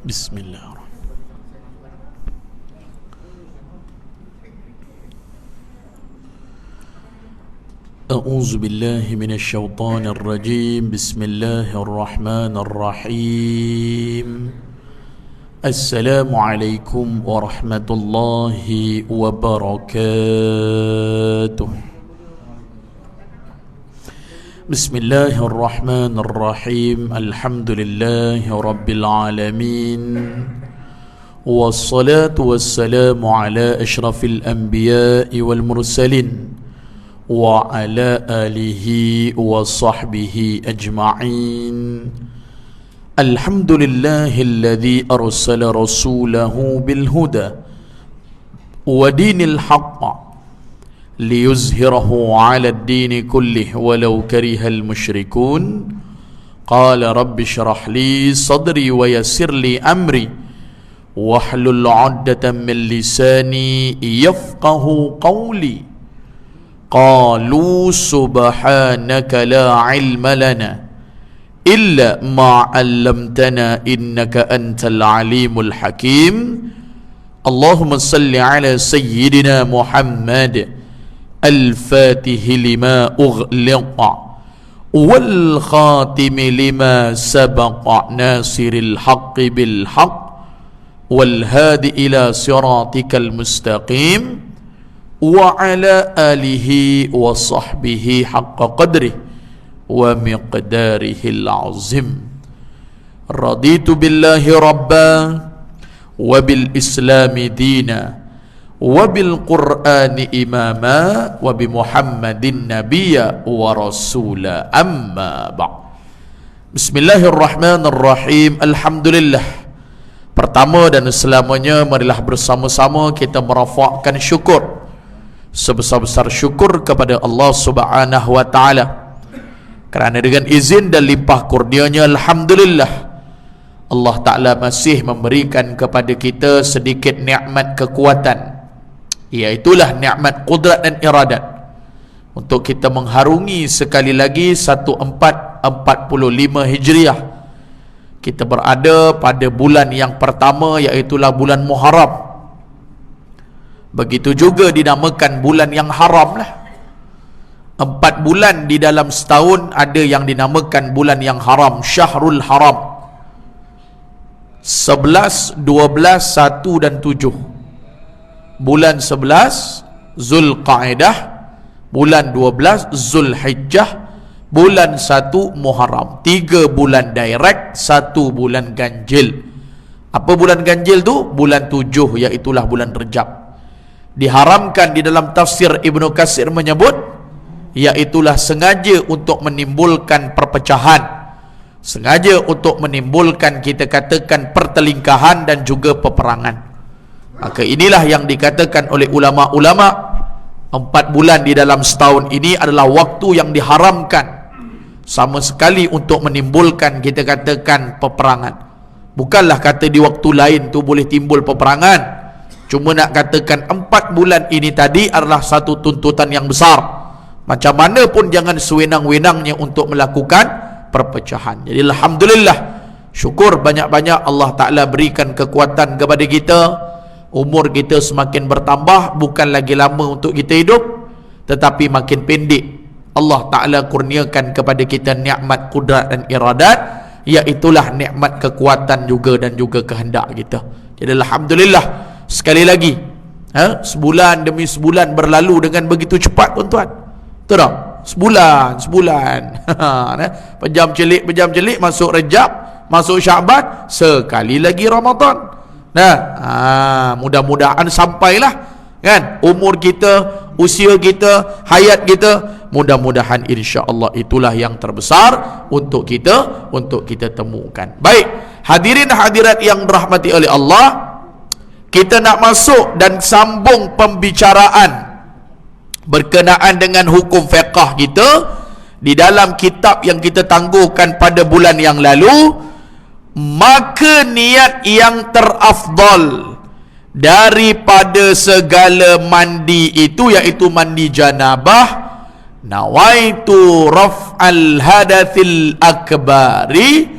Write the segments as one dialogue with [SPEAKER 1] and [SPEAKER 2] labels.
[SPEAKER 1] Bismillahirrahmanirrahim. A'udzu billahi minasy syaithanir rajim. Bismillahirrahmanirrahim. Assalamualaikum warahmatullahi wabarakatuh. Bismillahirrahmanirrahim. Alhamdulillahi rabbil alamin. Wassalatu wassalamu ala asyrafil anbiya'i wal mursalin wa ala alihi wa sahbihi ajma'in. Alhamdulillahilladzi arsala rasulahu bil huda wa dinil haqq liyuzhirahu 'ala ad-din kullih walau karihal musyrikun. Qala rabbi shrah li sadri wa yassir li amri wahlul 'uqdatam min lisani yafqahu qawli. Qalu subhanaka la ilma lana illa ma 'allamtana innaka antal alimul hakim. Allahumma salli ala sayyidina Muhammad al-fatih lima ughliqa wal khatim lima sabaqa nasiril haqqi bil haqq wal hadi ila siratikal mustaqim wa ala alihi wa sahbihi haqqa qadrihi wa miqdarihil azim. Raditu billahi rabba wa bil islami dina wa bil qur'ani imama wa bi muhammadin nabiyya wa rasula, amma ba'd. Bismillahirrahmanirrahim. Alhamdulillah. Pertama dan selamanya marilah bersama-sama kita merafakkan syukur, sebesar-besar syukur kepada Allah Subhanahu wa taala, kerana dengan izin dan limpah kurnianya, alhamdulillah, Allah Ta'ala masih memberikan kepada kita sedikit nikmat kekuatan, iaitulah nikmat qudrat dan iradat, untuk kita mengharungi sekali lagi 1445 Hijriah. Kita berada pada bulan yang pertama, iaitulah bulan Muharram. Begitu juga dinamakan bulan yang haram lah. 4 bulan di dalam setahun ada yang dinamakan bulan yang haram, Syahrul Haram. 11, 12, 1 dan 7. Bulan 11 Zulqa'dah, bulan 12 Zulhijjah, bulan 1 Muharram. 3 bulan direct, 1 bulan ganjil. Apa bulan ganjil tu? Bulan 7, iaitulah bulan Rejab. Diharamkan di dalam tafsir Ibnu Katsir menyebut, iaitulah sengaja untuk menimbulkan perpecahan, sengaja untuk menimbulkan, kita katakan, pertelingkahan dan juga peperangan. Maka inilah yang dikatakan oleh ulama-ulama, 4 bulan di dalam setahun ini adalah waktu yang diharamkan sama sekali untuk menimbulkan, kita katakan, peperangan. Bukanlah kata di waktu lain tu boleh timbul peperangan, cuma nak katakan 4 bulan ini tadi adalah satu tuntutan yang besar. Macam mana pun jangan sewenang-wenangnya untuk melakukan perpecahan. Jadi alhamdulillah, syukur banyak-banyak Allah Ta'ala berikan kekuatan kepada kita. Umur kita semakin bertambah, bukan lagi lama untuk kita hidup, tetapi makin pendek. Allah Ta'ala kurniakan kepada kita nikmat kudrat dan iradat, iaitulah nikmat kekuatan juga dan juga kehendak kita. Jadi alhamdulillah, sekali lagi, sebulan demi sebulan berlalu dengan begitu cepat, tuan-tuan. Betul tak? Sebulan pejam celik masuk Rejab, masuk Syaban, sekali lagi Ramadan. Mudah-mudahan sampailah, kan, umur kita, usia kita, hayat kita, mudah-mudahan insya-Allah itulah yang terbesar untuk kita temukan. Baik, hadirin hadirat yang dirahmati oleh Allah, kita nak masuk dan sambung pembicaraan berkenaan dengan hukum fiqh kita di dalam kitab yang kita tangguhkan pada bulan yang lalu. Maka niat yang terafdal daripada segala mandi itu, iaitu mandi janabah, nawaitu raf'al hadathil akbari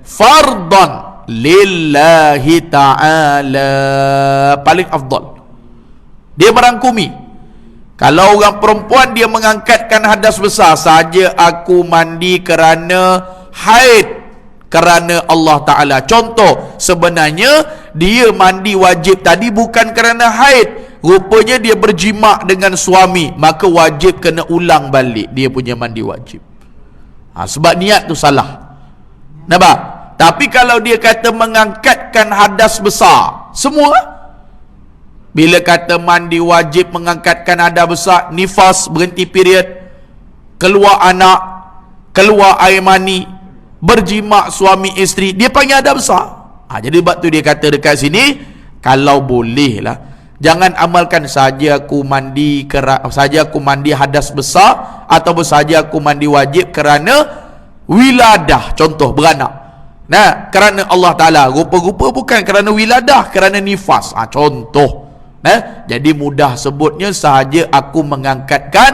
[SPEAKER 1] fardan lillahi ta'ala. Paling afdal. Dia merangkumi. Kalau orang perempuan dia mengangkatkan hadas besar, saja aku mandi kerana haid, kerana Allah Ta'ala. Contoh, sebenarnya dia mandi wajib tadi bukan kerana haid, rupanya dia berjimak dengan suami, maka wajib kena ulang balik dia punya mandi wajib. Sebab niat tu salah. Nampak? Tapi kalau dia kata mengangkatkan hadas besar, semua, bila kata mandi wajib mengangkatkan hadas besar, nifas, berhenti period, keluar anak, keluar air mani, berjimak suami isteri, dia panggil hadas besar. Jadi sebab tu dia kata dekat sini, kalau boleh lah, jangan amalkan saja aku mandi hadas besar, ataupun saja aku mandi wajib kerana wiladah, contoh beranak. Nah, kerana Allah Ta'ala, rupa-rupa bukan kerana wiladah, kerana nifas. Contoh. Nah, jadi mudah sebutnya sahaja aku mengangkatkan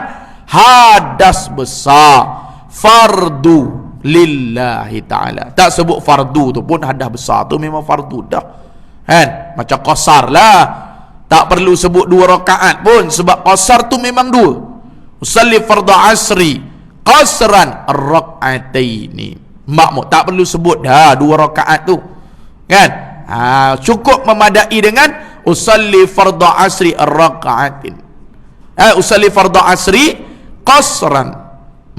[SPEAKER 1] hadas besar, fardu lillahi ta'ala. Tak sebut fardu tu pun, hadas besar tu memang fardu dah. Kan? Macam qasar lah. Tak perlu sebut 2 rakaat pun, sebab qasar tu memang 2. Usalli fardhu asri qasran ar-rak'ataini. Makmum tak perlu sebut dah 2 rakaat tu. Kan? Cukup memadai dengan usalli fardhu asri ar-rak'atin. Usalli fardhu asri qasran,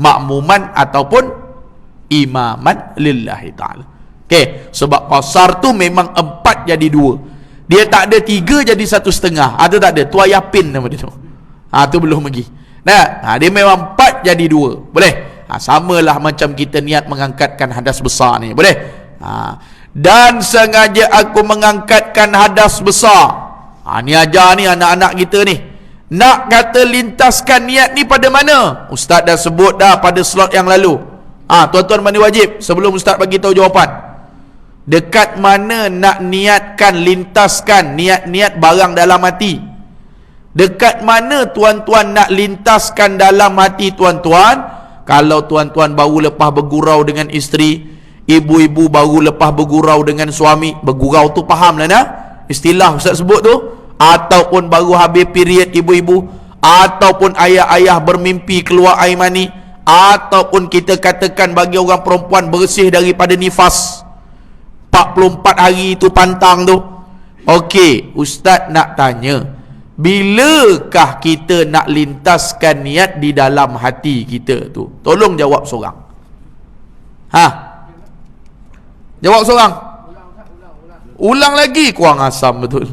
[SPEAKER 1] makmuman ataupun imaman lillahi ta'ala. Okey, sebab qasar tu memang 4 jadi 2. Dia tak ada 3 jadi 1/2. Ada tak ada? Tuayapin nama dia tu. Tu belum lagi. Nah, dia memang 4 jadi 2. Boleh? Samalah macam kita niat mengangkatkan hadas besar ni. Boleh? Dan sengaja aku mengangkatkan hadas besar. Ni ajar ni anak-anak kita ni. Nak kata lintaskan niat ni pada mana? Ustaz dah sebut dah pada slot yang lalu. Tuan-tuan mandi wajib, sebelum Ustaz bagi tahu jawapan. Dekat mana nak niatkan, lintaskan niat-niat barang dalam hati? Dekat mana tuan-tuan nak lintaskan dalam hati tuan-tuan? Kalau tuan-tuan baru lepas bergurau dengan isteri, ibu-ibu baru lepas bergurau dengan suami. Bergurau tu faham lah nah? Istilah Ustaz sebut tu. Ataupun baru habis period ibu-ibu, ataupun ayah-ayah bermimpi keluar air mani, ataupun kita katakan bagi orang perempuan bersih daripada nifas 44 hari tu pantang tu. Okey, Ustaz nak tanya, bilakah kita nak lintaskan niat di dalam hati kita tu? Tolong jawab seorang. Jawab seorang. Ulang lagi, kurang asam betul.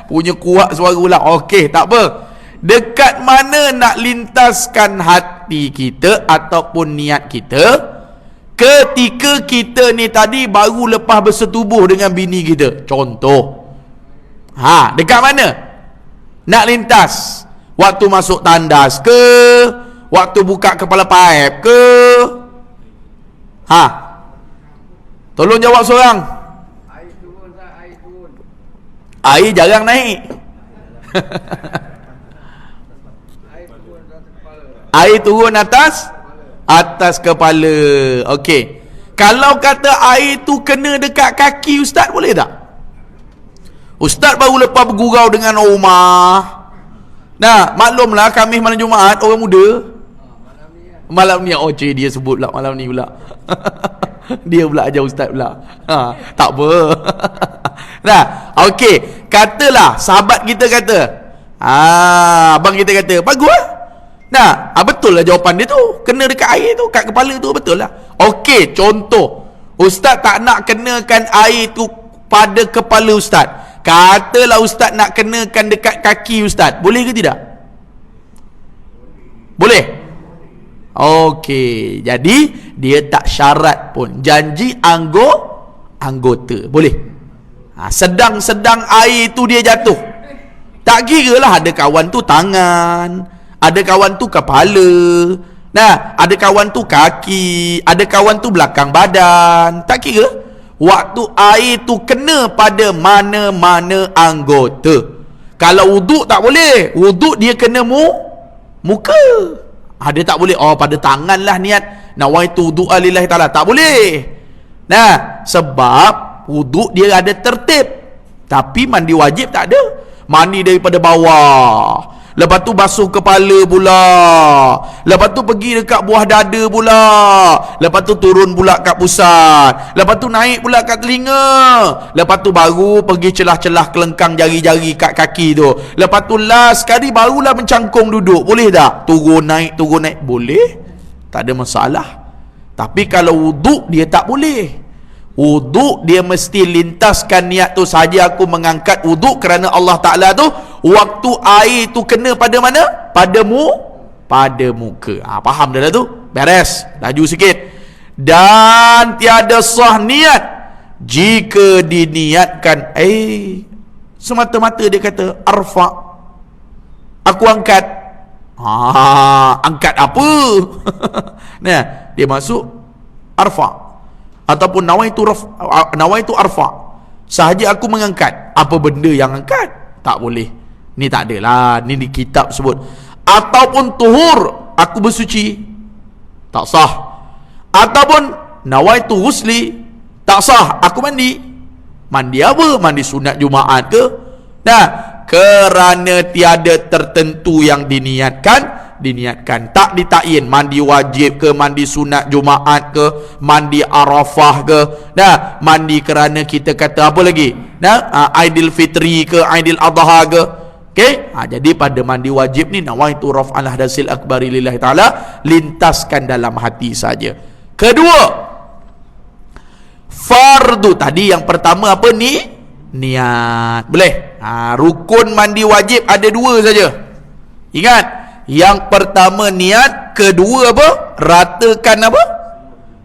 [SPEAKER 1] Punya kuat suara ulang. Okey, tak apa. Dekat mana nak lintaskan hati kita ataupun niat kita ketika kita ni tadi baru lepas bersetubuh dengan bini kita? Contoh. Dekat mana nak lintas? Waktu masuk tandas ke? Waktu buka kepala paip ke? Tolong jawab seorang. Air jarang naik. Air turun atas kepala. Okey. Kalau kata air tu kena dekat kaki Ustaz, boleh tak? Ustaz baru lepas bergurau dengan rumah. Nah, maklumlah kami malam Jumaat orang muda. Malam ni dia sebut pula malam ni pula. Dia pula ajar Ustaz pula. Tak apa. Nah, okey. Katalah sahabat kita kata, abang kita kata, bagus lah. Nah, betul lah jawapan dia tu. Kena dekat air tu, kat kepala tu, betul lah. Okey, contoh. Ustaz tak nak kenakan air tu pada kepala Ustaz. Katalah Ustaz nak kenakan dekat kaki Ustaz. Boleh ke tidak? Boleh? Okey. Jadi, dia tak syarat pun. Janji anggota. Boleh? Sedang-sedang air tu dia jatuh, tak kira lah ada kawan tu tangan, ada kawan tu kepala, nah, ada kawan tu kaki, ada kawan tu belakang badan, tak kira. Waktu air tu kena pada mana-mana anggota. Kalau wuduk tak boleh. Wuduk dia kena muka. Dia tak boleh pada tangan lah niat nawaitu du'a lillahi ta'ala. Tak boleh. Nah, sebab wuduk dia ada tertib, tapi mandi wajib tak ada. Mandi daripada bawah, lepas tu basuh kepala pula, lepas tu pergi dekat buah dada pula, lepas tu turun pula kat pusat, lepas tu naik pula kat telinga, lepas tu baru pergi celah-celah kelengkang jari-jari kat kaki tu, lepas tu last sekali barulah mencangkung duduk. Boleh tak? Turun naik boleh, tak ada masalah. Tapi kalau wuduk dia tak boleh. Wuduk dia mesti lintaskan niat tu saja. Aku mengangkat wuduk kerana Allah Ta'ala tu, waktu air tu kena pada mana? Pada muka. Faham dah lah tu? Beres, laju sikit. Dan tiada sah niat jika diniatkan semata-mata dia kata arfa', aku angkat. Angkat apa? Nah, dia masuk arfa' ataupun nawaitu arfa', sahaja aku mengangkat. Apa benda yang angkat? Tak boleh. Ni tak adalah, ni di kitab sebut. Ataupun tuhur, aku bersuci, tak sah. Ataupun nawaitu husli, tak sah, aku mandi. Mandi apa? Mandi sunat Jumaat ke? Nah, kerana tiada tertentu yang diniatkan, tak ditakyin mandi wajib ke, mandi sunat Jumaat ke, mandi Arafah ke. Nah, mandi kerana kita kata apa lagi? Nah, Aidil Fitri ke, Aidil Adha ke. Okey? Jadi pada mandi wajib ni nawaitu raf'al hadasil akbari lillahi ta'ala, lintaskan dalam hati saja. Kedua, fardu. Tadi yang pertama apa ni? Niat. Boleh? Rukun mandi wajib ada 2 saja. Ingat, yang pertama niat, kedua apa? Ratakan apa?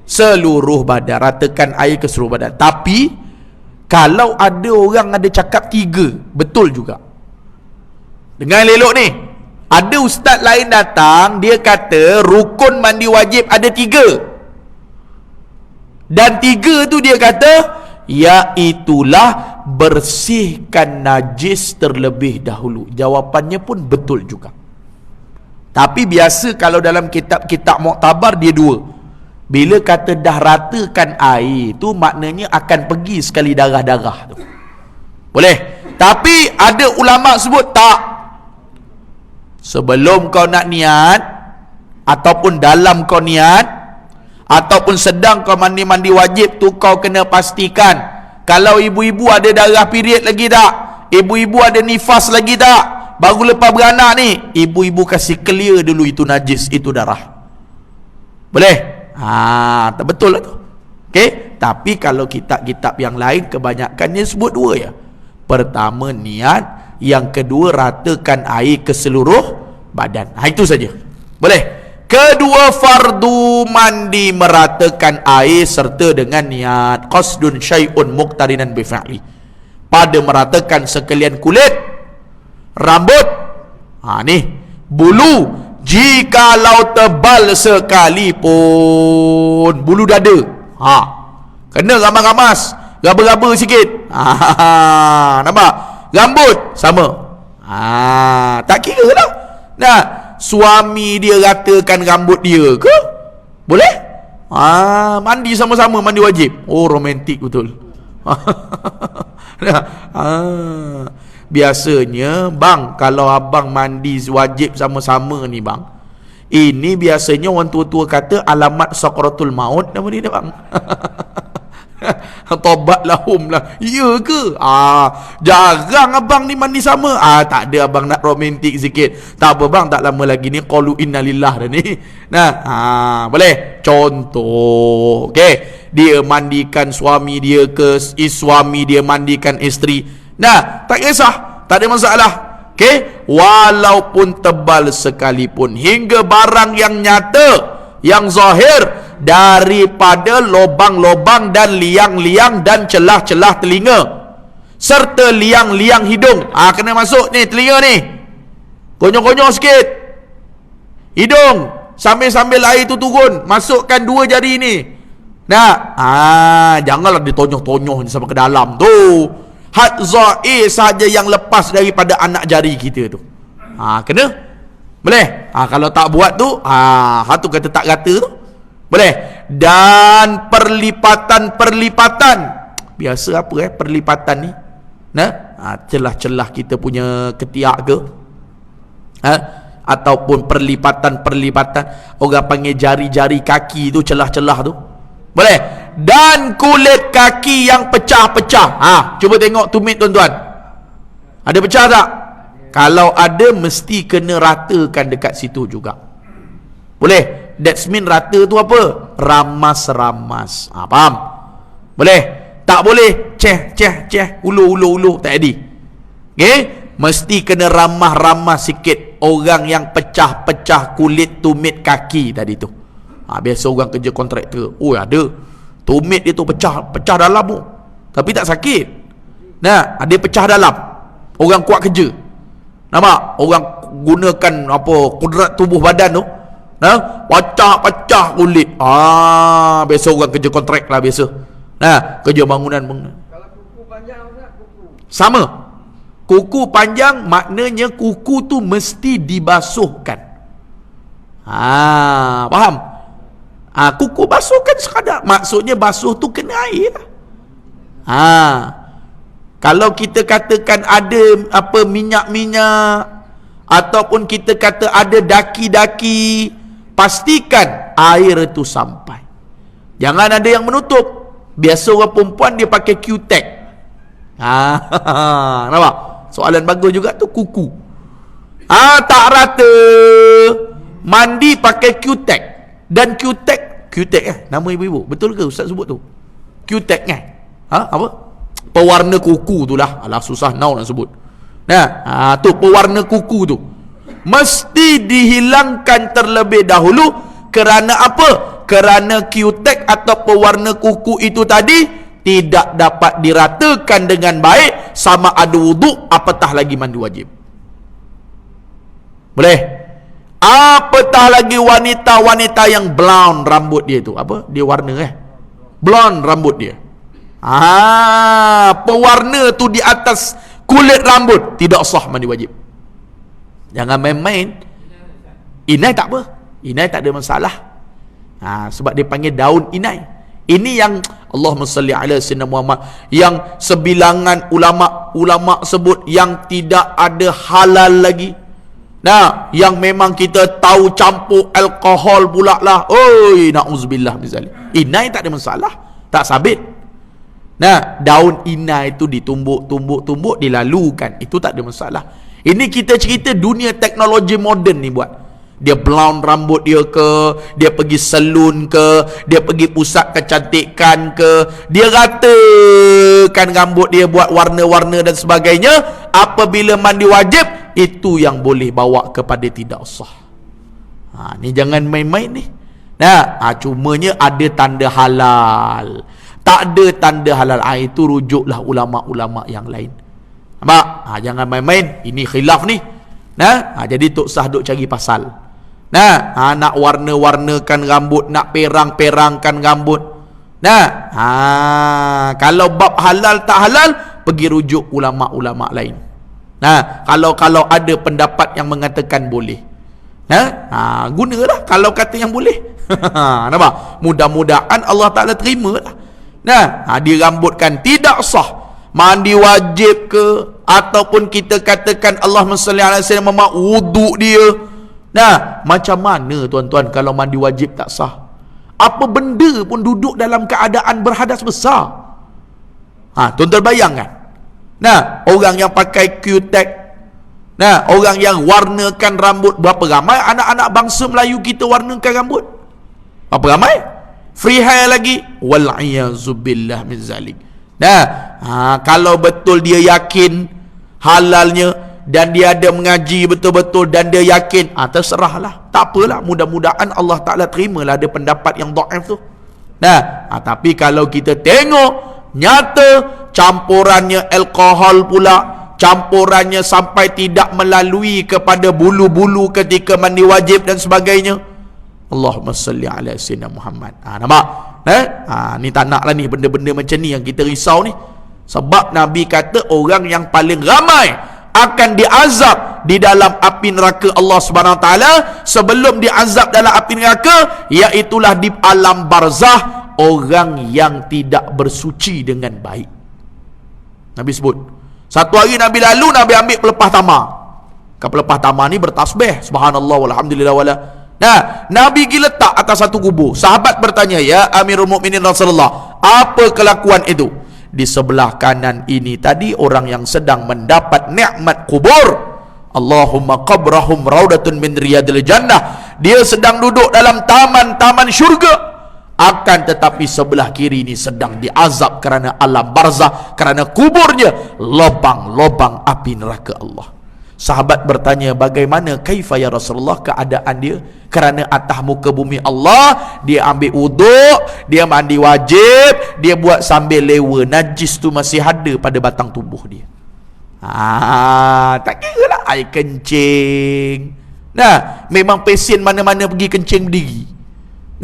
[SPEAKER 1] Seluruh badan. Ratakan air ke seluruh badan. Tapi kalau ada orang ada cakap 3, betul juga. Dengar elok ni. Ada ustaz lain datang, dia kata rukun mandi wajib ada 3. Dan 3 tu dia kata iaitulah bersihkan najis terlebih dahulu. Jawapannya pun betul juga. Tapi biasa kalau dalam kitab-kitab muktabar dia 2. Bila kata dah ratakan air tu, maknanya akan pergi sekali darah-darah tu. Boleh. Tapi ada ulama sebut tak. Sebelum kau nak niat, ataupun dalam kau niat, ataupun sedang kau mandi wajib tu, kau kena pastikan. Kalau ibu-ibu ada darah period lagi tak? Ibu-ibu ada nifas lagi tak? Baru lepas beranak ni, ibu-ibu kasih clear dulu itu najis, itu darah. Boleh? Tak betul lah tu. Okey? Tapi kalau kitab-kitab yang lain, kebanyakannya sebut 2 ya. Pertama niat, yang kedua ratakan air ke seluruh badan. Itu saja. Boleh? Kedua, fardu mandi meratakan air serta dengan niat. Qasdun syai'un muqtarinan bifa'li. Pada meratakan sekalian kulit, rambut, ni bulu, jikalau tebal sekalipun, bulu dada, kena ramas-ramas, raba-raba sikit, nampak? Rambut sama, tak kira lah. Nah, suami dia ratakan rambut dia ke? Boleh? Mandi sama-sama, mandi wajib. Oh, romantik betul. Biasanya bang, kalau abang mandi wajib sama-sama ni bang, ini biasanya orang tua-tua kata alamat sakratul maut nama dia bang. Tobat lahum lah. Ya ke? Jarang abang ni mandi sama. Tak ada, abang nak romantik sikit. Tak apa bang, tak lama lagi ni qalu innalillah dah ni. Nah, boleh. Contoh, okey, dia mandikan suami dia ke, suami dia mandikan isteri. Nah, tak kisah, tak ada masalah. Okey, walaupun tebal sekalipun, hingga barang yang nyata, yang zahir, daripada lobang-lobang dan liang-liang dan celah-celah telinga serta liang-liang hidung. Kena masuk ni telinga ni, konyol-konyol sikit hidung, sambil-sambil air tu turun, masukkan 2 jari ni. Nah, janganlah ditonyoh-tonyoh sampai ke dalam tu. Had zahir saja yang lepas daripada anak jari kita tu. Kena? Boleh? Kalau tak buat tu, tu kata tak rata tu. Boleh. Dan perlipatan. Biasa apa perlipatan ni? Celah-celah kita punya ketiak ke? Ataupun perlipatan. Orang panggil jari-jari kaki tu, celah-celah tu. Boleh. Dan kulit kaki yang pecah-pecah. Cuba tengok tumit tuan-tuan. Ada pecah tak? Kalau ada, mesti kena ratakan dekat situ juga. Boleh. That's mean rata tu apa? Ramas-ramas. Faham? Boleh. Tak boleh ceh, ulu. Tak jadi. Okay? Mesti kena ramah-ramah sikit. Orang yang pecah-pecah kulit tumit kaki tadi tu. Biasa orang kerja kontraktor. Ada. Tumit dia tu pecah dalam tu. Tapi tak sakit. Dia pecah dalam. Orang kuat kerja. Nampak? Orang gunakan kudrat tubuh badan tu. Pecah kulit. Biasa orang kerja kontrak lah biasa. Kerja bangunan.
[SPEAKER 2] Kalau kuku panjang tak?
[SPEAKER 1] Sama. Kuku panjang maknanya kuku tu mesti dibasuhkan. Faham? Kuku basuhkan sekadar. Maksudnya basuh tu kena air. Kalau kita katakan ada minyak-minyak, ataupun kita kata ada daki-daki, pastikan air itu sampai. Jangan ada yang menutup. Biasa orang perempuan dia pakai Q-tag. Nampak? Soalan bagus juga tu, kuku. Tak rata. Mandi pakai Q-tag. Dan Q-tag nama ibu-ibu. Betul ke Ustaz sebut tu? Q-tag kan? Apa? Pewarna kuku tu lah. Alah, susah nak sebut. Tu pewarna kuku tu mesti dihilangkan terlebih dahulu. Kerana apa? Kerana Q-tag atau pewarna kuku itu tadi tidak dapat diratakan dengan baik, sama ada wuduk apatah lagi mandi wajib. Boleh? Apatah lagi wanita-wanita yang blonde rambut dia tu. Apa? Dia warna blonde rambut dia. Pewarna tu di atas kulit rambut, tidak sah mandi wajib. Jangan main-main. Inai tak apa. Inai tak ada masalah. Sebab dia panggil daun inai. Ini yang Allahumma salli ala sayyidina Muhammad, yang sebilangan ulama sebut yang tidak ada halal lagi. Yang memang kita tahu campur alkohol pula lah. Na'udzubillah min zalik. Inai tak ada masalah. Tak sabit. Daun inai itu ditumbuk, dilalukan. Itu tak ada masalah. Ini kita cerita dunia teknologi moden ni buat. Dia blonde rambut dia ke, dia pergi salon ke, dia pergi pusat kecantikan ke, dia ratakan rambut dia, buat warna-warna dan sebagainya. Apabila mandi wajib, itu yang boleh bawa kepada tidak sah. Ni jangan main-main ni. Cumanya ada tanda halal. Tak ada tanda halal, itu rujuklah ulama-ulama yang lain. Nampak? Jangan main-main. Ini khilaf ni. Jadi Tok Sah duk cari pasal. Nak warna-warnakan rambut, nak perang-perangkan rambut. Kalau bab halal tak halal, pergi rujuk ulama-ulama lain. Kalau ada pendapat yang mengatakan boleh, gunalah kalau kata yang boleh. Nampak? Mudah-mudahan Allah Ta'ala terima lah. Dirambutkan tidak sah mandi wajib ke, ataupun kita katakan Allahumma salli ala sayyidina Muhammad, wuduk dia. Macam mana tuan-tuan kalau mandi wajib tak sah? Apa benda pun duduk dalam keadaan berhadas besar. Tuan-tuan bayangkan. Orang yang pakai Q-tag, orang yang warnakan rambut. Berapa ramai anak-anak bangsa Melayu kita warnakan rambut? Berapa ramai? Free hair lagi. Wal'iyazubillah min zalik. Kalau betul dia yakin halalnya, dan dia ada mengaji betul-betul, dan dia yakin, terserahlah, tak apalah. Mudah-mudahan Allah Ta'ala terimalah ada pendapat yang dhaif tu. Tapi kalau kita tengok nyata campurannya alkohol pula, campurannya sampai tidak melalui kepada bulu-bulu ketika mandi wajib dan sebagainya. Allahumma salli ala sayyidina Muhammad. Nampak? Ni tak nak lah ni benda-benda macam ni yang kita risau ni. Sebab Nabi kata orang yang paling ramai akan diazab di dalam api neraka Allah Subhanahu Wa Taala sebelum diazab dalam api neraka, iaitulah di alam barzah orang yang tidak bersuci dengan baik. Nabi sebut, satu hari Nabi lalu, Nabi ambil pelepah tamar. Pelepah tamar ni bertasbih, subhanallah walhamdulillah wala. Nah, Nabi pergi letak atas satu kubur. Sahabat bertanya, ya Amirul Mukminin Rasulullah, apa kelakuan itu? Di sebelah kanan ini tadi orang yang sedang mendapat nikmat kubur. Allahumma qabrahum raudatun min riyadil jannah. Dia sedang duduk dalam taman-taman syurga. Akan tetapi sebelah kiri ini sedang diazab kerana alam barzah, kerana kuburnya lubang-lubang api neraka Allah. Sahabat bertanya, bagaimana kaifa ya Rasulullah keadaan dia? Kerana atas muka bumi Allah, dia ambil wuduk, dia mandi wajib, dia buat sambil lewa, najis tu masih ada pada batang tubuh dia. Tak kira lah air kencing. Nah, memang pesen mana-mana pergi kencing berdiri.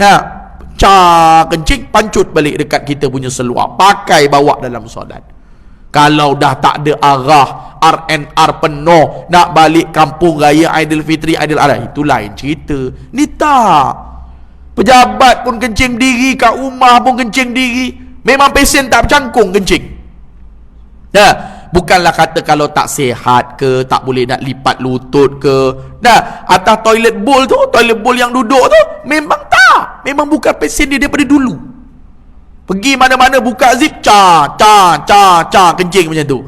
[SPEAKER 1] Nah, kencing, pancut balik dekat kita punya seluar, pakai bawa dalam solat. Kalau dah tak ada arah, R&R penuh, nak balik kampung raya Aidilfitri, Aidil Adha, itu lain cerita. Ni tak. Pejabat pun kencing diri, kat rumah pun kencing diri. Memang pesen tak bercangkung kencing. Nah, bukanlah kata kalau tak sihat ke, tak boleh nak lipat lutut ke. Nah, atas toilet bowl tu, toilet bowl yang duduk tu, memang tak. Memang bukan pesen dia daripada dulu. Pergi mana-mana buka zip, kencing macam tu.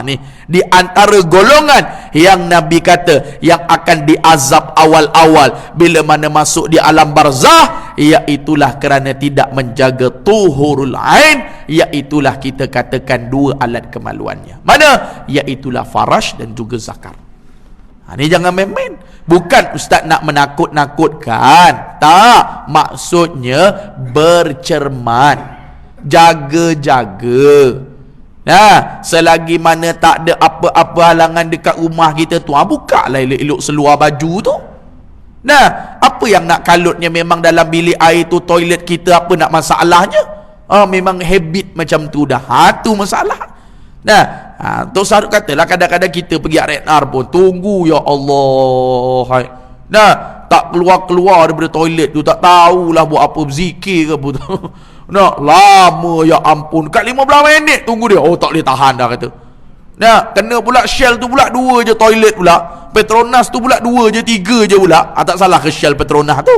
[SPEAKER 1] Ni di antara golongan yang Nabi kata yang akan diazab awal-awal bila mana masuk di alam barzah, iaitulah kerana tidak menjaga tuhurul ain, iaitulah kita katakan dua alat kemaluannya. Mana? Iaitulah farash dan juga zakar. Ni jangan main-main. Bukan ustaz nak menakut-nakutkan. Tak. Maksudnya bercermat. Jaga-jaga. Nah, selagi mana tak ada apa-apa halangan dekat rumah kita tu, buka lah elok-elok seluar baju tu. Nah, apa yang nak kalutnya memang dalam bilik air tu, toilet kita, apa nak masalahnya? Memang habit macam tu dah. Tu masalah. Nah, Tok Saruk katalah kadang-kadang kita pergi R&R pun tunggu, ya Allah. Nah, tak keluar-keluar daripada toilet tu, tak tahulah buat apa, berzikir ke apa tu. Nah, lama, ya ampun, kat 15 minit tunggu dia. Tak boleh tahan dah kata. Nah, kena pula Shell tu pula 2 je toilet pula. Petronas tu pula 2 je, 3 je pula. Tak salah ke Shell Petronas tu.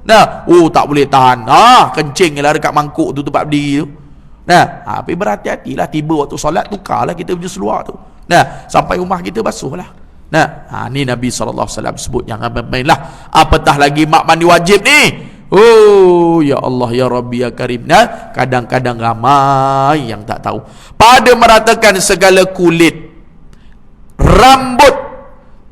[SPEAKER 1] Nah, tak boleh tahan. Kencing lah dekat mangkuk tu, tempat berdiri tu. Nah, tapi berhati-hatilah, tiba waktu solat tukarlah kita punya seluar tu. Nah, sampai rumah kita basuhlah. Nah, ni Nabi SAW sebut, jangan main-mainlah. Apatah lagi mak mandi wajib ni. Ya Allah, ya Rabbi, ya Karim. Nah, kadang-kadang ramai yang tak tahu. Pada meratakan segala kulit, rambut,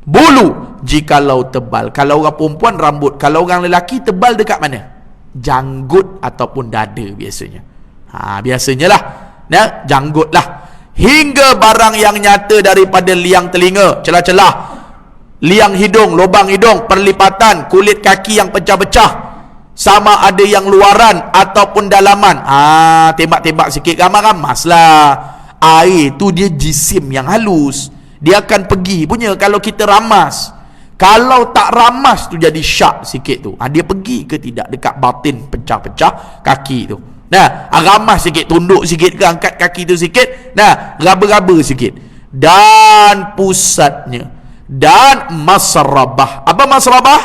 [SPEAKER 1] bulu, jikalau tebal. Kalau orang perempuan rambut, kalau orang lelaki tebal dekat mana? Janggut ataupun dada biasanya. Biasanya lah, janggut lah. Hingga barang yang nyata daripada liang telinga, celah-celah, liang hidung, lubang hidung, perlipatan, kulit kaki yang pecah-pecah, sama ada yang luaran ataupun dalaman. Tembak-tembak sikit, ramas lah. Air tu dia jisim yang halus, dia akan pergi punya kalau kita ramas. Kalau tak ramas tu jadi syak sikit tu, dia pergi ke tidak dekat batin pecah-pecah kaki tu. Nah, ramas sikit, tunduk sikit ke, angkat kaki tu sikit. Nah, raba-raba sikit. Dan pusatnya, dan masrabah. Apa masrabah?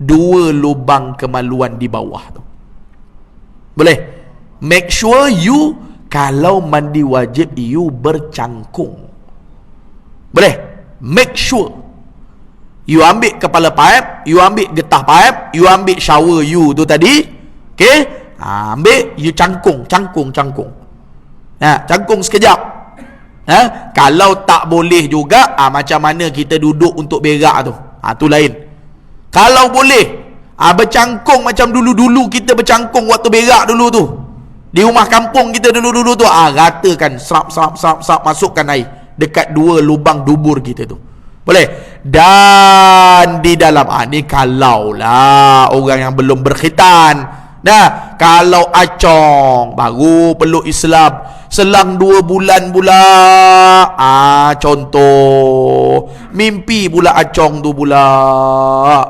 [SPEAKER 1] 2 lubang kemaluan di bawah tu. Boleh? Make sure you, kalau mandi wajib, you bercangkung. Boleh? Make sure you ambil kepala paip, you ambil getah paip, you ambil shower you tu tadi. Okay? Ambil, you cangkung. Cangkung sekejap. Kalau tak boleh juga, macam mana kita duduk untuk berak tu, tu lain. Kalau boleh, bercangkung macam dulu-dulu kita bercangkung waktu berak dulu tu, di rumah kampung kita dulu-dulu tu, ratakan, serap, masukkan air dekat 2 lubang dubur kita tu. Boleh? Dan di dalam, ni kalau lah orang yang belum berkhitan. Nah, kalau acong baru peluk Islam, Selang 2 bulan pula, contoh mimpi pula acong tu pula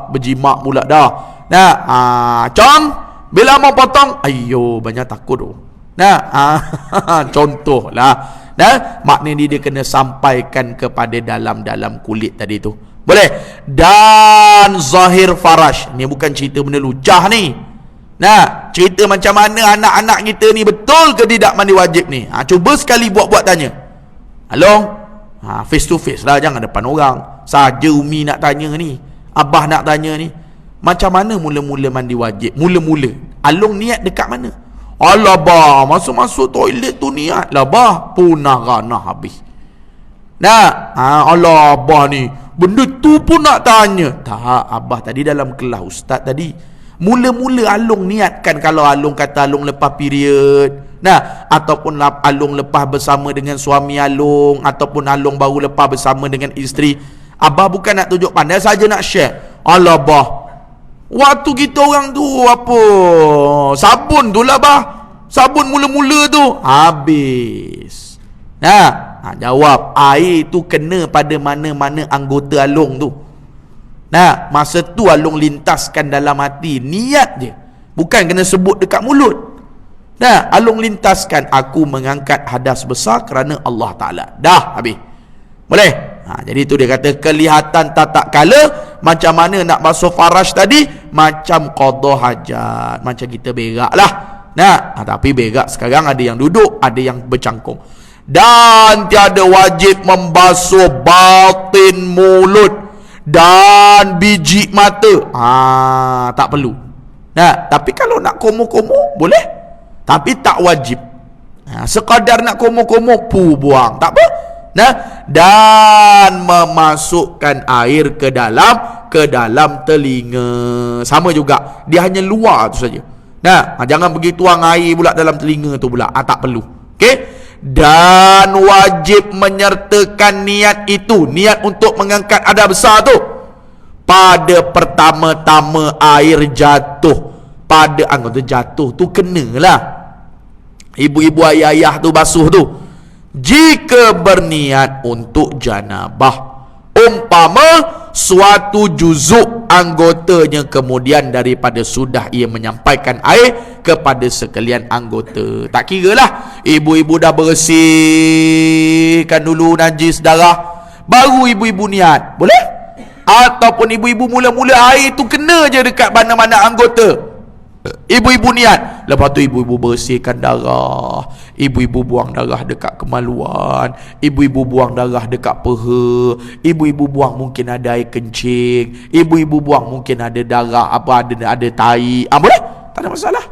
[SPEAKER 1] berjimak pula dah. Nah, acong bila mau potong, ayo banyak takut tu. Nah, contohlah. Nah, maknanya dia kena sampaikan kepada dalam kulit tadi tu. Boleh. Dan zahir farash. Ni bukan cerita benda lucah ni. Nah, cerita macam mana anak-anak kita ni betul ke tidak mandi wajib ni. Cuba sekali buat tanya. Along, face to face lah, jangan depan orang. Saja Umi nak tanya ni, Abah nak tanya ni. Macam mana mula-mula mandi wajib? Mula-mula. Along niat dekat mana? Alah bah, masuk-masuk toilet tu niat lah bah. Punah ranah habis. Nah, alah abah ni, benda tu pun nak tanya. Tak, abah tadi dalam kelas ustaz tadi. Mula-mula Along niatkan, kalau Along kata Along lepas period, nah, ataupun Along lepas bersama dengan suami Along, ataupun Along baru lepas bersama dengan isteri, abah bukan nak tunjuk pandai saja, nak share. Alah bah, waktu kita orang tu apa, sabun tu lah bah, sabun mula-mula tu habis. Nah, jawab, air tu kena pada mana-mana anggota Along tu. Nah, masa tu Along lintaskan dalam hati, niat je, bukan kena sebut dekat mulut. Nah, Along lintaskan, aku mengangkat hadas besar kerana Allah Ta'ala. Dah, habis. Boleh? Jadi tu dia kata, kelihatan tak kala macam mana nak basuh farash tadi, macam qada hajat, macam kita berak lah. Nah, tapi berak sekarang ada yang duduk, ada yang bercangkung. Dan tiada wajib membasuh batin mulut dan biji mata. Tak perlu. Nah, tapi kalau nak komo-komo boleh, tapi tak wajib. Sekadar nak komo-komo buang, tak apa. Nah, dan memasukkan air ke dalam telinga, sama juga, dia hanya luar tu saja. Nah, jangan pergi tuang air pula dalam telinga tu pula, tak perlu. Okey. Dan wajib menyertakan niat itu, niat untuk mengangkat hadas besar tu, pada pertama-tama air jatuh. Pada anggota jatuh tu kenalah ibu-ibu ayah-ayah tu basuh tu. Jika berniat untuk janabah, umpama suatu juzuk anggotanya, kemudian daripada sudah ia menyampaikan air kepada sekalian anggota, tak kira lah, ibu-ibu dah bersihkan dulu najis darah, baru ibu-ibu niat, boleh? Ataupun ibu-ibu mula-mula air tu kena je dekat mana-mana anggota, ibu-ibu niat, lepas tu ibu-ibu bersihkan darah, ibu-ibu buang darah dekat kemaluan, ibu-ibu buang darah dekat peha, ibu-ibu buang mungkin ada air kencing, ibu-ibu buang mungkin ada darah, ada tai, boleh? Tak ada masalah.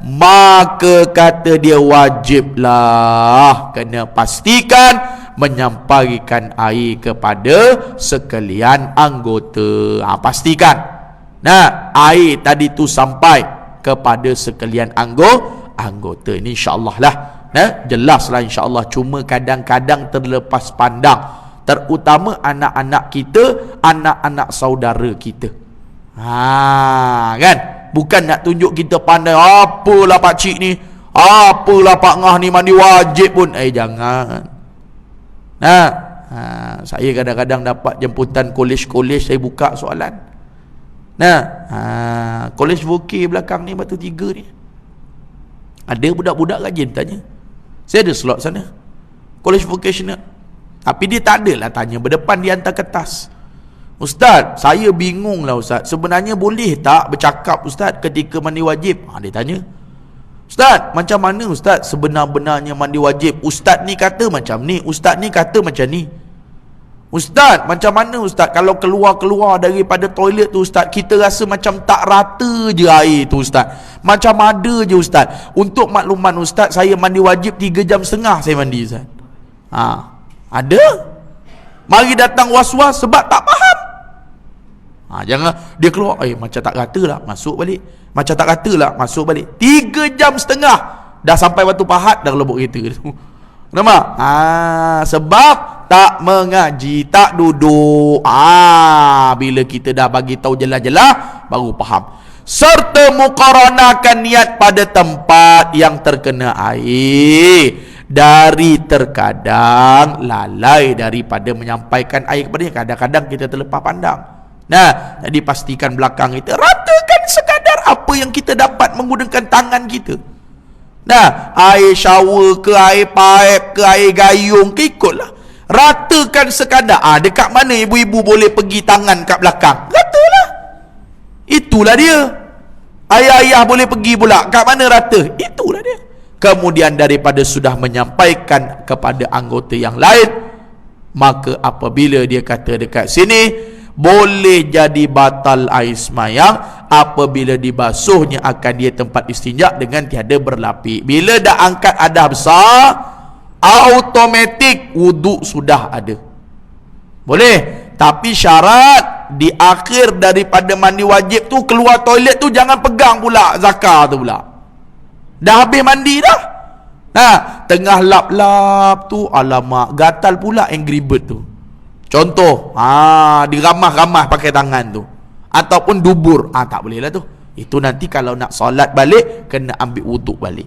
[SPEAKER 1] Maka kata dia wajiblah kena pastikan menyampaikan air kepada sekalian anggota. Pastikan. Nah, air tadi tu sampai kepada sekalian anggota. Ini insya-Allah lah. Jelaslah insya-Allah. Cuma kadang-kadang terlepas pandang, terutama anak-anak kita, anak-anak saudara kita. Kan? Bukan nak tunjuk kita pandai, apalah pak cik ni, apalah pak ngah ni mandi wajib pun. Jangan. Saya kadang-kadang dapat jemputan kolej-kolej, saya buka soalan. Kolej vokal belakang ni, Batu Tiga ni, ada budak-budak rajin tanya. Saya ada slot sana, kolej vocational, tapi dia tak adalah tanya berdepan, dia hantar kertas. Ustaz, saya bingung lah Ustaz, sebenarnya boleh tak bercakap Ustaz ketika mandi wajib? Dia tanya, Ustaz, macam mana Ustaz sebenar-benarnya mandi wajib? Ustaz ni kata macam ni, Ustaz ni kata macam ni. Ustaz, macam mana Ustaz kalau keluar-keluar daripada toilet tu Ustaz, kita rasa macam tak rata je air tu Ustaz, macam ada je Ustaz. Untuk makluman Ustaz, saya mandi wajib 3 jam setengah saya mandi Ustaz. Ada? Mari datang was-was sebab tak faham. Jangan dia keluar, macam tak rata lah, masuk balik. Macam tak rata lah, masuk balik. 3 jam setengah dah sampai Batu Pahat, dah kelebuk kereta tu. Nampak? Sebab tak mengaji, tak duduk. Bila kita dah bagi tahu jelas-jelas, baru faham. Serta muqaranakan niat pada tempat yang terkena air dari terkadang lalai daripada menyampaikan air kepadanya. Kadang-kadang kita terlepas pandang. Nah, jadi pastikan belakang kita ratakan sekadar apa yang kita dapat menggunakan tangan kita. Nah, air shower ke air paip ke air gayung ke, ikutlah. Ratakan sekadar. Dekat mana ibu-ibu boleh pergi tangan kat belakang, ratalah. Itulah dia. Ayah-ayah boleh pergi pula, kat mana rata, itulah dia. Kemudian daripada sudah menyampaikan kepada anggota yang lain, maka apabila dia kata dekat sini boleh jadi batal air semayang apabila dibasuhnya akan dia tempat istinja dengan tiada berlapik. Bila dah angkat adah besar, automatik wuduk sudah ada. Boleh. Tapi syarat di akhir daripada mandi wajib tu, keluar toilet tu jangan pegang pula zakar tu pula. Dah habis mandi dah. Nah, tengah lap-lap tu, alamak, gatal pula Angry Bird tu. Contoh, diramah-ramah pakai tangan tu. Ataupun dubur. Tak boleh lah tu. Itu nanti kalau nak solat balik, kena ambil wuduk balik.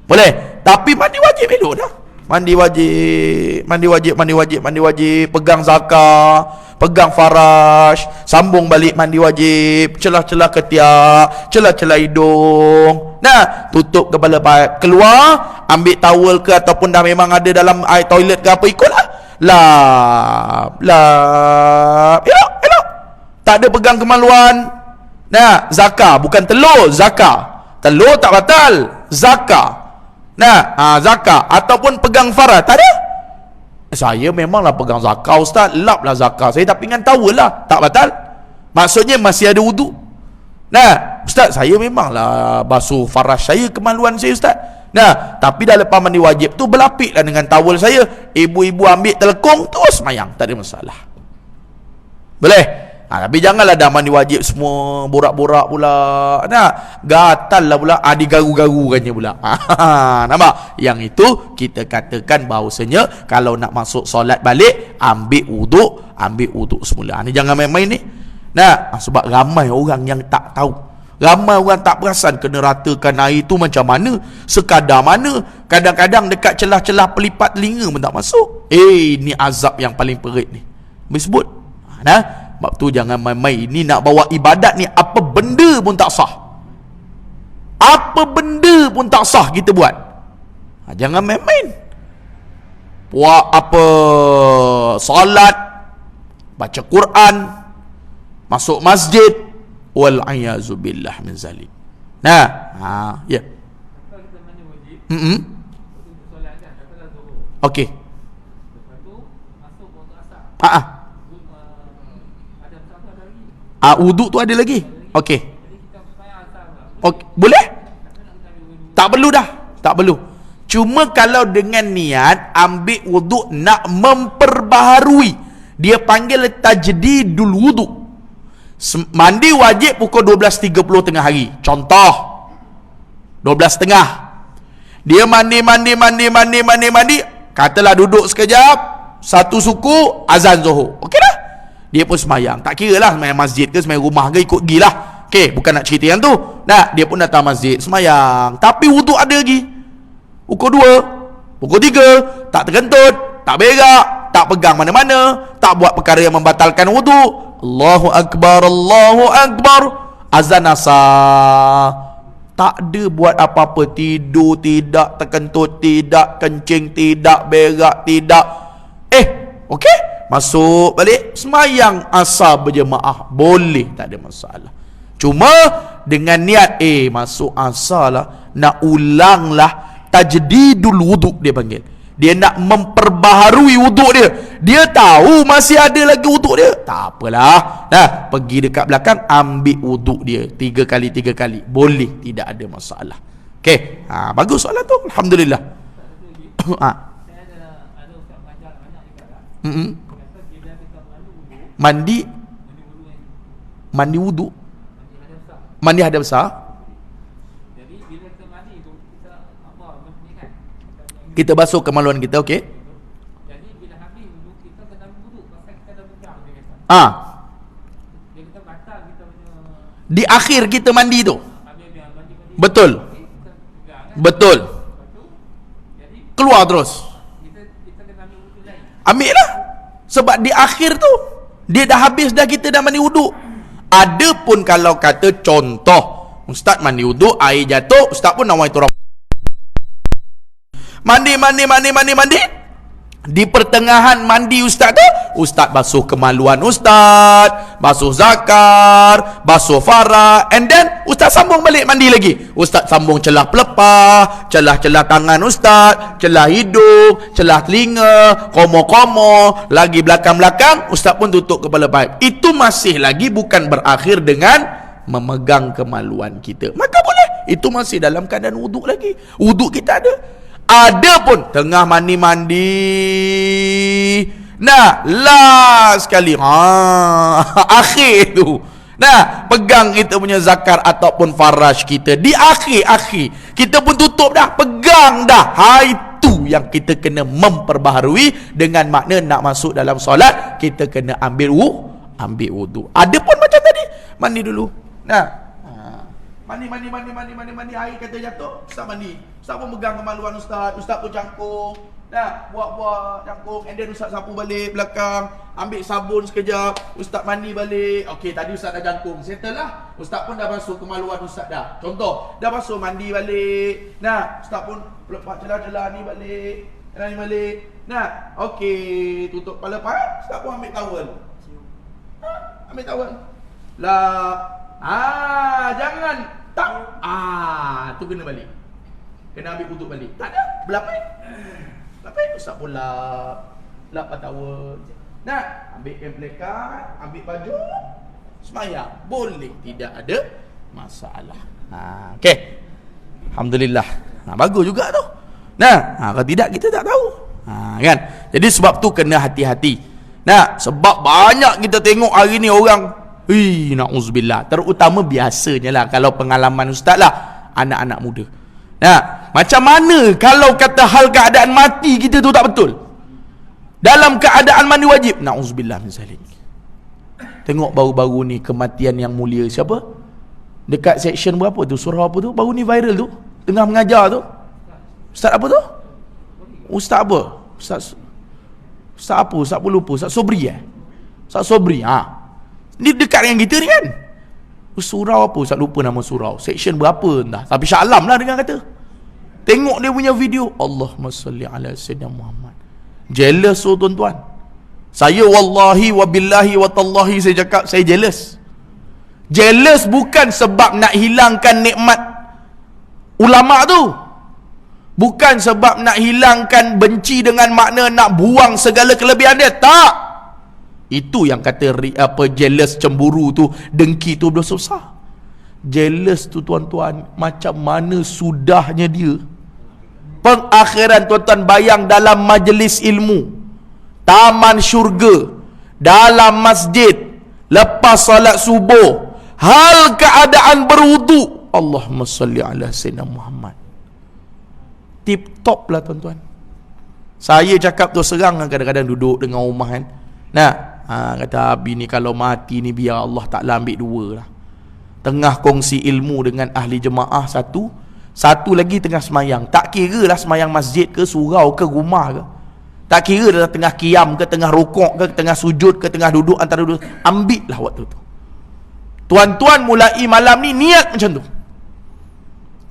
[SPEAKER 1] Boleh. Tapi mandi wajib elok dah. Mandi wajib, pegang zakar, pegang farash, sambung balik mandi wajib, celah-celah ketiak, celah-celah hidung. Nah, tutup kepala paip, keluar, ambil towel ke ataupun dah memang ada dalam air toilet ke apa, ikutlah. Lap. Elok. Tak ada pegang kemaluan. Nah, zakar, bukan telur, zakar. Telur tak batal, zakar. Nah, zakar ataupun pegang farah, tak ada. Saya memanglah pegang zakar ustaz, lap lah zakar saya, tapi dengan towel lah, tak batal. Maksudnya masih ada wuduk. Nah, ustaz saya memanglah basuh farash saya, kemaluan saya ustaz. Nah, tapi dah lepas mandi wajib tu berlapik lah dengan towel saya. Ibu-ibu ambil telekong terus mayang, tak ada masalah. Boleh. Tapi janganlah dah mandi wajib semua borak-borak pula. Nah, gatal lah pula, digaru-garukannya pula. Nampak? Yang itu kita katakan bahawasanya kalau nak masuk solat balik, ambil wuduk semula. Ni jangan main-main ni. Nah, sebab ramai orang yang tak tahu. Ramai orang tak perasan kena ratakan air tu macam mana, sekadar mana. Kadang-kadang dekat celah-celah pelipat telinga pun tak masuk. Ni azab yang paling perit ni. Disebut. Nah, sebab tu jangan main-main. Ini nak bawa ibadat ni, apa benda pun tak sah. Apa benda pun tak sah kita buat. Jangan main-main. Buat apa, salat, baca Quran, masuk masjid, wal'ayazubillah min zalik. Nah, ya. Okey. Wuduk tu ada lagi. Okey. Boleh? Tak perlu dah. Tak perlu. Cuma kalau dengan niat ambil wuduk nak memperbaharui, dia panggil tajdidul wuduk. Mandi wajib pukul 12.30 tengah hari. Contoh 12.30. Dia mandi. Katalah duduk sekejap, satu suku, azan Zuhur. Okey dah. Dia pun semayang. Tak kira lah semayang masjid ke semayang rumah ke, ikut pergi lah. Okey, bukan nak cerita yang tu. Nah, dia pun datang masjid, semayang. Tapi wuduk ada lagi. Pukul 2, pukul 3, tak terkentut, tak berak, tak pegang mana-mana, tak buat perkara yang membatalkan wuduk. Allahu Akbar, Allahu Akbar. Azan asar. Tak ada buat apa-apa. Tidur tidak, terkentut tidak, kencing tidak, berak tidak. Okey, masuk balik, semayang asar berjemaah, boleh, tak ada masalah. Cuma dengan niat masuk asar lah, nak ulang lah, tajdidul wuduk dia panggil. Dia nak memperbaharui wuduk dia. Dia tahu masih ada lagi wuduk dia, tak apalah. Nah, pergi dekat belakang, ambil wuduk dia 3 kali, boleh, tidak ada masalah. Okey, bagus soalan tu, alhamdulillah. Mandi wuduk, mandi hadap besar. Jadi bila kita mandi tu, kita basuh kemaluan kita, okey. Jadi bila habis wuduk, kita kena wuduk pasal kita dah pegang dia kata. Dia kata batal kita punya di akhir kita mandi tu. Betul. Betul. Jadi keluar terus.
[SPEAKER 2] Kita kena ambil wuduk lain.
[SPEAKER 1] Ambil lah. Sebab di akhir tu dia dah habis dah, kita dah mandi wuduk. Adapun kalau kata contoh, ustaz mandi wuduk, air jatuh, ustaz pun nawai turap. Mandi. Di pertengahan mandi ustaz tu, ustaz basuh kemaluan ustaz, basuh zakar, basuh farah, and then ustaz sambung balik mandi lagi. Ustaz sambung celah pelepah, celah-celah tangan ustaz, celah hidung, celah telinga, komo-komo, lagi belakang-belakang, ustaz pun tutup kepala paip. Itu masih lagi bukan berakhir dengan memegang kemaluan kita. Maka boleh. Itu masih dalam keadaan wuduk lagi. Wuduk kita ada. Ada pun tengah mandi-mandi, nah last sekali akhir tu, nah pegang kita punya zakar ataupun faraj kita di akhir kita pun tutup dah, pegang dah. Itu yang kita kena memperbaharui dengan makna nak masuk dalam solat kita kena ambil wudu. Ada pun macam tadi, mandi dulu, nah mandi, air kata jatuh, ustaz mandi, ustaz pun pegang kemaluan ustaz pun cangkung, nah buat cangkung, and then ustaz sapu balik belakang, ambil sabun sekejap, ustaz mandi balik. Okey, tadi ustaz dah cangkung, settle lah, ustaz pun dah basuh kemaluan ustaz dah, contoh dah basuh, mandi balik, nah ustaz pun lepas celah-celah ni balik, nah okey, tutup kepala pahat, ustaz pun ambil towel, lah, jangan tak, tu kena balik, kena ambil wuduk balik. Tak ada, berlapai ustaz pun lap towel, nah ambil kain pelekat, ambil baju, semayang, boleh, tidak ada masalah. Okey, alhamdulillah, bagus juga tu. Nah, kalau tidak kita tak tahu, kan. Jadi sebab tu kena hati-hati. Nah, sebab banyak kita tengok hari ni orang, na'udzubillah, terutama biasanya lah kalau pengalaman ustaz lah, anak-anak muda. Nah, macam mana kalau kata hal keadaan mati kita tu tak betul, dalam keadaan mandi wajib, na'udzubillah min zalik. Tengok baru-baru ni kematian yang mulia siapa? Dekat section berapa tu, surah apa tu, baru ni viral tu, tengah mengajar tu, ustaz apa tu? Ustaz apa? Ustaz apa? Ustaz pun lupa. Ustaz Sobri Ustaz Sobri, ni dekat dengan kita ni kan. Surau apa, ustaz lupa nama surau, section berapa entah, tapi Shah Alam lah dengan kata. Tengok dia punya video, Allahumma salli ala sayyidina Muhammad. Jealous tuan-tuan. Saya wallahi wabillahi watallahi, saya cakap saya jealous. Jealous bukan sebab nak hilangkan nikmat ulama tu, bukan sebab nak hilangkan benci dengan makna nak buang segala kelebihan dia, tak. Itu yang kata jealous, cemburu tu, dengki tu berdosa besar. Jealous tu tuan-tuan, macam mana sudahnya dia pengakhiran. Tuan-tuan bayang, dalam majlis ilmu, taman syurga, dalam masjid, lepas salat subuh, hal keadaan berwudu, Allahumma salli ala sayyidina Muhammad, tip top lah tuan-tuan. Saya cakap tu serang kadang-kadang duduk dengan rumah kan, nah kata Abi ni kalau mati ni biar Allah Ta'ala ambil dua lah. Tengah kongsi ilmu dengan ahli jemaah satu lagi tengah semayang. Tak kira lah semayang masjid ke, surau ke, rumah ke, tak kira dah tengah qiyam ke, tengah rukuk ke, tengah sujud ke, tengah duduk, antara duduk, ambil lah waktu tu. Tuan-tuan mulai malam ni niat macam tu,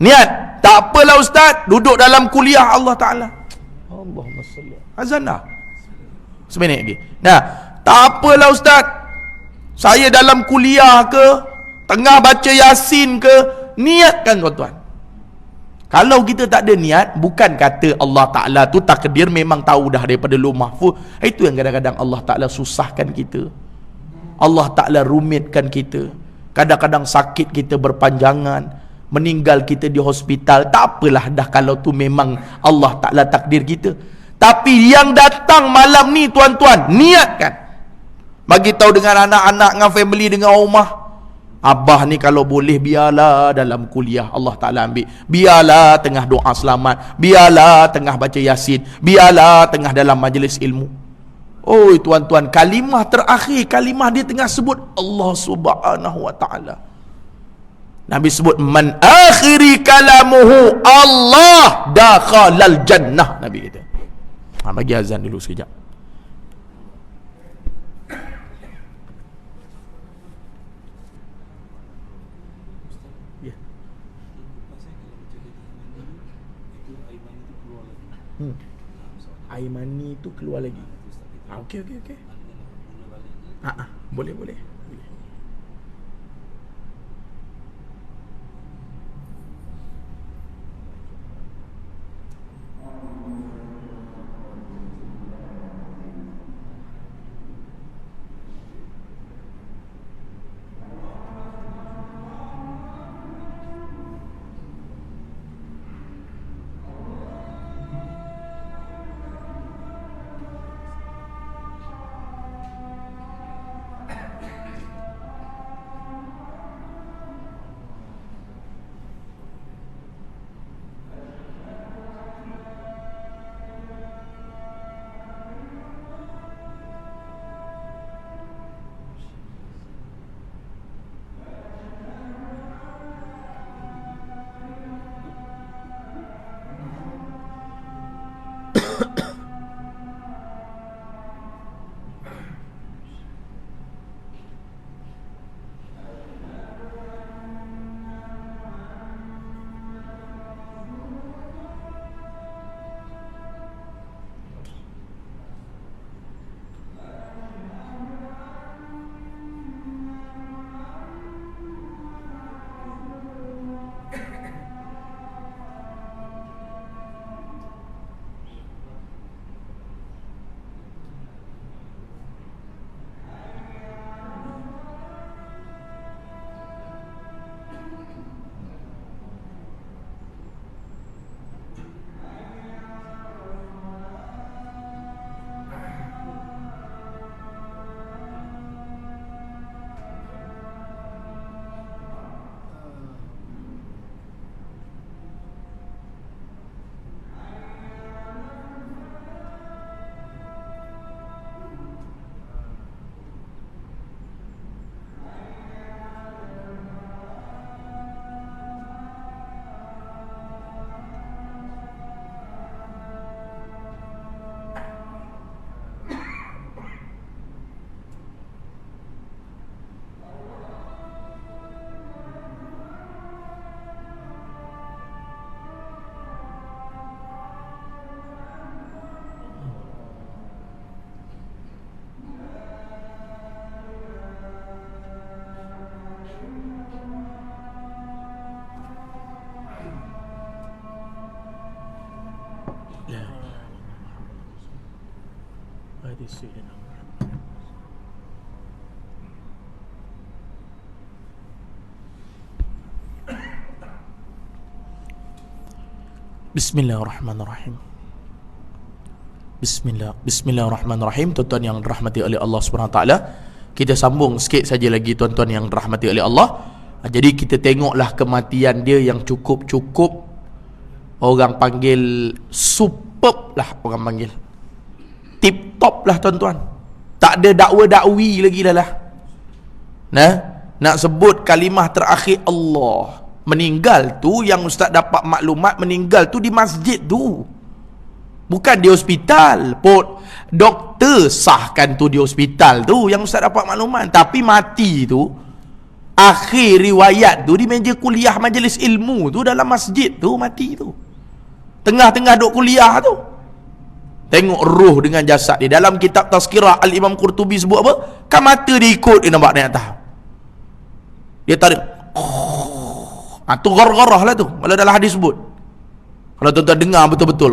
[SPEAKER 1] niat, tak apalah ustaz, duduk dalam kuliah Allah Ta'ala, Allahumma salli, azan dah seminit lagi, nah tak apalah ustaz, saya dalam kuliah ke, tengah baca Yasin ke, niatkan tuan-tuan. Kalau kita tak ada niat, bukan kata Allah Ta'ala tu takdir memang tahu dah daripada Lauh Mahfuz. Itu yang kadang-kadang Allah Ta'ala susahkan kita, Allah Ta'ala rumitkan kita. Kadang-kadang sakit kita berpanjangan, meninggal kita di hospital, tak apalah dah kalau tu memang Allah Ta'ala takdir kita. Tapi yang datang malam ni tuan-tuan, niatkan. Bagi tahu dengan anak-anak, dengan family, dengan rumah, abah ni kalau boleh biarlah dalam kuliah Allah Ta'ala ambil, biarlah tengah doa selamat, biarlah tengah baca Yasin, biarlah tengah dalam majlis ilmu. Oh tuan-tuan, kalimah terakhir, kalimah dia tengah sebut Allah Subhanahu Wa Ta'ala. Nabi sebut man akhiri kalamuhu Allah dakhalal jannah, Nabi kata. Bagi azan dulu sekejap. Air mani tu keluar lagi. Okey. Boleh. Bismillahirrahmanirrahim. Bismillahirrahmanirrahim. Tuan-tuan yang dirahmati oleh Allah Subhanahu Wa Taala, kita sambung sikit saja lagi tuan-tuan yang dirahmati oleh Allah. Jadi kita tengoklah kematian dia yang cukup orang panggil superb lah, orang panggil tip top lah tuan-tuan. Tak ada dakwa-dakwi lagi dah lah. Nak sebut kalimah terakhir Allah. Meninggal tu yang ustaz dapat maklumat, meninggal tu di masjid tu, bukan di hospital. Doktor sahkan tu di hospital tu yang ustaz dapat maklumat. Tapi mati tu, akhir riwayat tu di meja kuliah majlis ilmu tu, dalam masjid tu mati tu, tengah-tengah duk kuliah tu. Tengok roh dengan jasad dia. Dalam kitab Tazkirah Al-Imam Qurtubi sebut apa? Kan mata dia ikut dia nampak naik atas. Dia tarik. Tu gharah lah tu. Kalau dalam hadis sebut. Kalau tuan-tuan dengar betul-betul.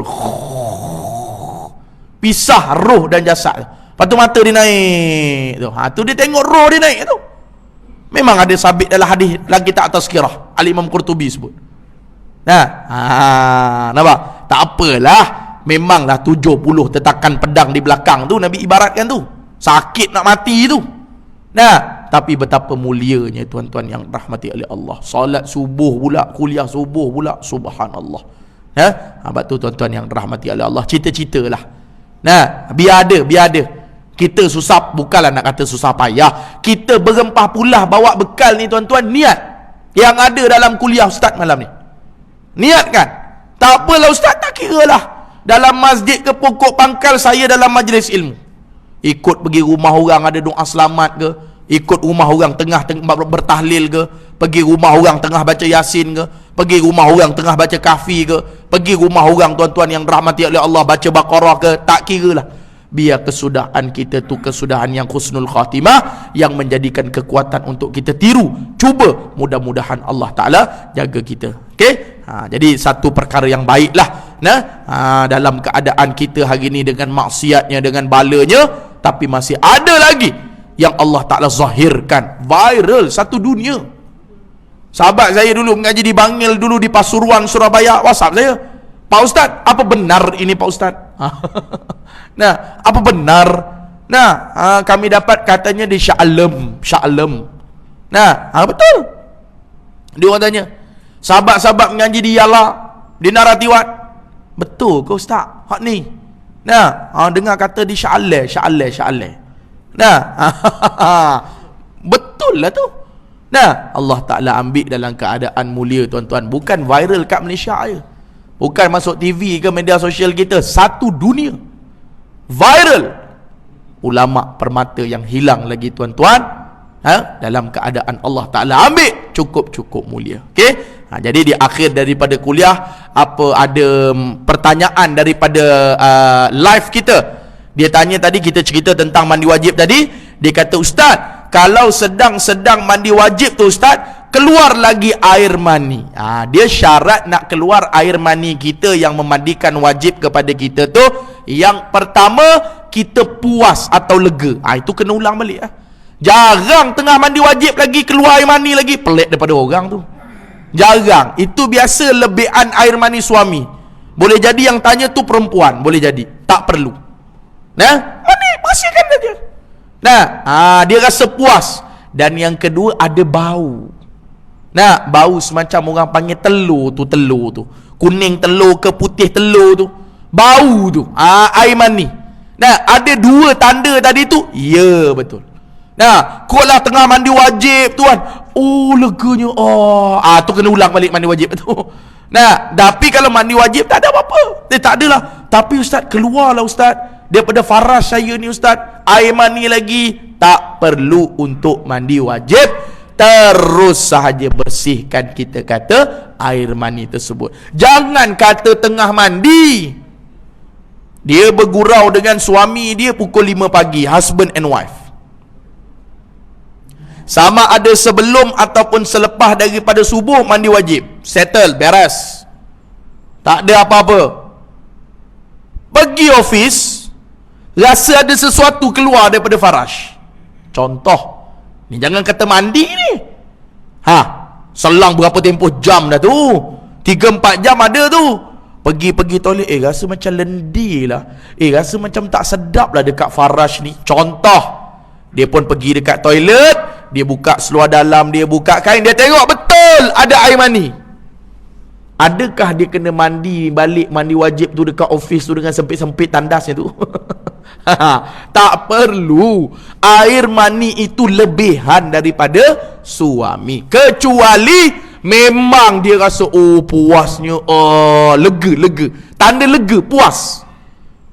[SPEAKER 1] Pisah roh dan jasad. Lepas tu mata dia naik tu. Tu dia tengok roh dia naik tu. Memang ada sabit dalam hadis dalam kitab Tazkirah Al-Imam Qurtubi sebut. Nampak? Tak apalah. Memanglah 70 tetakan pedang di belakang tu Nabi ibaratkan tu. Sakit nak mati tu. Tapi betapa mulianya tuan-tuan yang rahmati oleh Allah. Salat subuh pula, kuliah subuh pula, subhanallah. Sebab tu tuan-tuan yang rahmati oleh Allah, cita-citalah. Biar ada. Kita susah, bukanlah nak kata susah payah. Kita berempah pulah bawa bekal ni tuan-tuan, niat. yang ada dalam kuliah Ustaz malam ni. Niatkan. Tak apalah Ustaz, tak kira lah. Dalam masjid ke pokok pangkal saya dalam majlis ilmu. Ikut pergi rumah orang ada doa selamat ke, ikut rumah orang tengah bertahlil ke, pergi rumah orang tengah baca Yasin ke, pergi rumah orang tengah baca Kahfi ke, pergi rumah orang tuan-tuan yang rahmati oleh Allah baca Baqarah ke, tak kira lah. Biar kesudahan kita tu kesudahan yang husnul khatimah, yang menjadikan kekuatan untuk kita tiru. Cuba, mudah-mudahan Allah Ta'ala jaga kita. Okey? Jadi satu perkara yang baiklah, dalam keadaan kita hari ni dengan maksiatnya, dengan balanya, tapi masih ada lagi yang Allah Ta'ala zahirkan, viral satu dunia. Sahabat saya dulu mengaji di Bangil, dulu di Pasuruan, Surabaya, WhatsApp saya, Pak Ustaz, apa benar ini Pak Ustaz? Nah, apa benar? Nah, kami dapat katanya di Shah Alam. Nah, betul. Dia orang tanya, sahabat-sahabat mengaji di Yala, di Naratiwat, betul ke Ustaz? Hak ni. Nah, dengar kata di Shah Alam. Nah, betul lah tu. Nah, Allah Ta'ala ambil dalam keadaan mulia tuan-tuan. Bukan viral kat Malaysia je, bukan masuk TV ke media sosial kita, satu dunia viral. Ulama permata yang hilang lagi tuan-tuan, dalam keadaan Allah Ta'ala ambil, cukup mulia. Okey? Jadi di akhir daripada kuliah, apa ada pertanyaan daripada live kita. Dia tanya tadi, kita cerita tentang mandi wajib tadi. Dia kata, Ustaz, kalau sedang mandi wajib tu Ustaz, keluar lagi air mani. Dia syarat nak keluar air mani kita yang memandikan wajib kepada kita tu, yang pertama, kita puas atau lega. Itu kena ulang balik. Jarang tengah mandi wajib lagi keluar air mani lagi. Pelik daripada orang tu. Jarang. Itu biasa lebihan air mani suami. Boleh jadi yang tanya tu perempuan, boleh jadi. Tak perlu. Mani, bersihkan saja. Dia rasa puas. Dan yang kedua, ada bau. Bau semacam orang panggil telur tu. Kuning telur ke putih telur tu. Bau tu. Air mani. Ada dua tanda tadi tu. Ya, betul. Kalau tengah mandi wajib tuan, leganya. Tu kena ulang balik mandi wajib tu. Tapi kalau mandi wajib tak ada apa-apa. Tak adalah. Tapi Ustaz, keluarlah Ustaz daripada faras saya ni Ustaz, air mani lagi. Tak perlu untuk mandi wajib. Terus sahaja bersihkan, kita kata, air mani tersebut. Jangan kata tengah mandi, dia bergurau dengan suami dia pukul 5 pagi, husband and wife. Sama ada sebelum ataupun selepas daripada subuh mandi wajib. Settle, beres. Tak ada apa-apa. Pergi office, rasa ada sesuatu keluar daripada farash. Contoh, ni jangan kata mandi ni. Selang berapa tempoh jam dah tu. 3-4 jam ada tu. Pergi toilet, rasa macam lendi lah. Rasa macam tak sedap lah dekat farash ni. Contoh, dia pun pergi dekat toilet, dia buka seluar dalam, dia buka kain, dia tengok betul ada air mani. Adakah dia kena mandi balik, mandi wajib tu dekat office tu dengan sempit-sempit tandasnya tu? Tak perlu. Air mani itu lebihan daripada suami. Kecuali memang dia rasa puasnya, lega. Tanda lega, puas.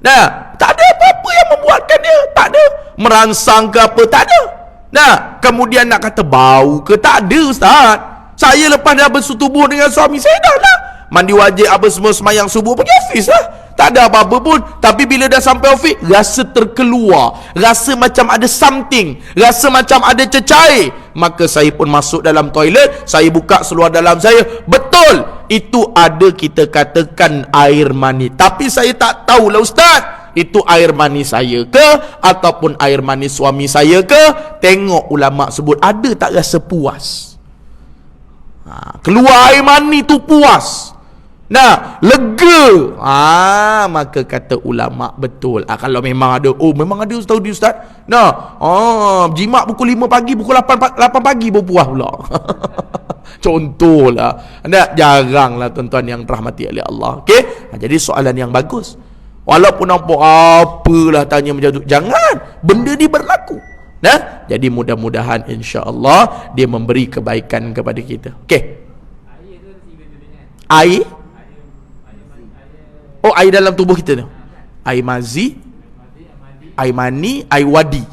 [SPEAKER 1] Tak ada apa-apa yang membuatkan dia. Tak ada merangsang ke apa, tak ada. Kemudian nak kata bau ke, tak ada Ustaz. Saya lepas dah bersetubuh dengan suami saya, dah lah mandi wajib apa semua, semayang subuh, pergi office lah. Tak ada apa-apa pun. Tapi bila dah sampai office, rasa terkeluar, rasa macam ada something, rasa macam ada cecair. Maka saya pun masuk dalam toilet, saya buka seluar dalam saya. Betul, itu ada, kita katakan air mani. Tapi saya tak tahulah Ustaz, itu air mani saya ke ataupun air mani suami saya ke. Tengok ulama sebut, ada tak rasa puas. Keluar air mani tu puas, lega. Maka kata ulama, betul. Kalau memang ada, memang ada tahu di Ustaz. Jimat pukul 5 pagi, pukul 8 pagi baru puas pula. Contohlah. Jaranglah tuan-tuan yang rahmati oleh Allah. Okey? Jadi soalan yang bagus. Walaupun nampak apalah tanya macam tu, jangan. Benda ni berlaku. Nah, jadi mudah-mudahan insya-Allah dia memberi kebaikan kepada kita. Okey. Air. Oh, air dalam tubuh kita tu. Air mazi, air mani, air wadi.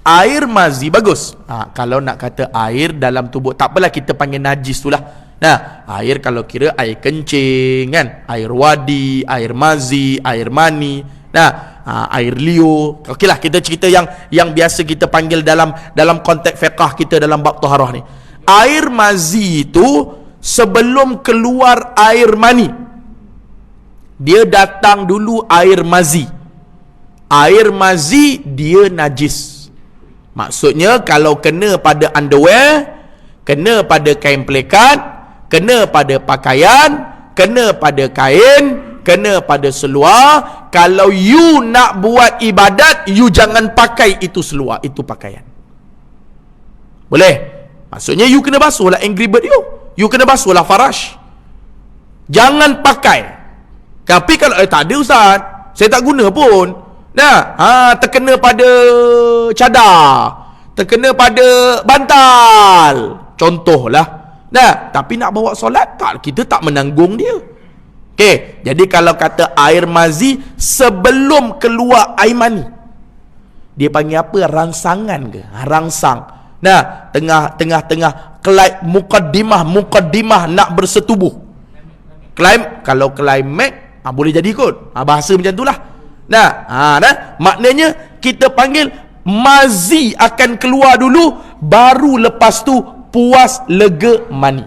[SPEAKER 1] Air mazi bagus. Kalau nak kata air dalam tubuh, tak apalah kita panggil najis tu lah. Nah, air kalau kira air kencing kan, air wadi, air mazi, air mani. Nah, air liur. Okeylah, kita cerita yang biasa kita panggil dalam konteks fiqh kita dalam bab taharah ni. Air mazi itu sebelum keluar air mani, dia datang dulu air mazi. Air mazi dia najis. Maksudnya kalau kena pada underwear, kena pada kain pelekat, kena pada pakaian, kena pada kain, kena pada seluar, kalau you nak buat ibadat, you jangan pakai itu seluar, itu pakaian. Boleh? Maksudnya you kena basuhlah angry bird you kena basuhlah farash. Jangan pakai. Tapi kalau tak ada ustaz, saya tak guna pun. Nah, terkena pada cadar, terkena pada bantal, contohlah. Nah, tapi nak bawa solat tak, kita tak menanggung dia. Okey, jadi kalau kata air mazi sebelum keluar air mani, dia panggil apa? Rangsangan ke? Rangsang. Nah, tengah-tengah mukaddimah nak bersetubuh. Kalau climax boleh jadi kot. Bahasa macam itulah. Nah, maknanya kita panggil mazi akan keluar dulu, baru lepas tu puas lega mani.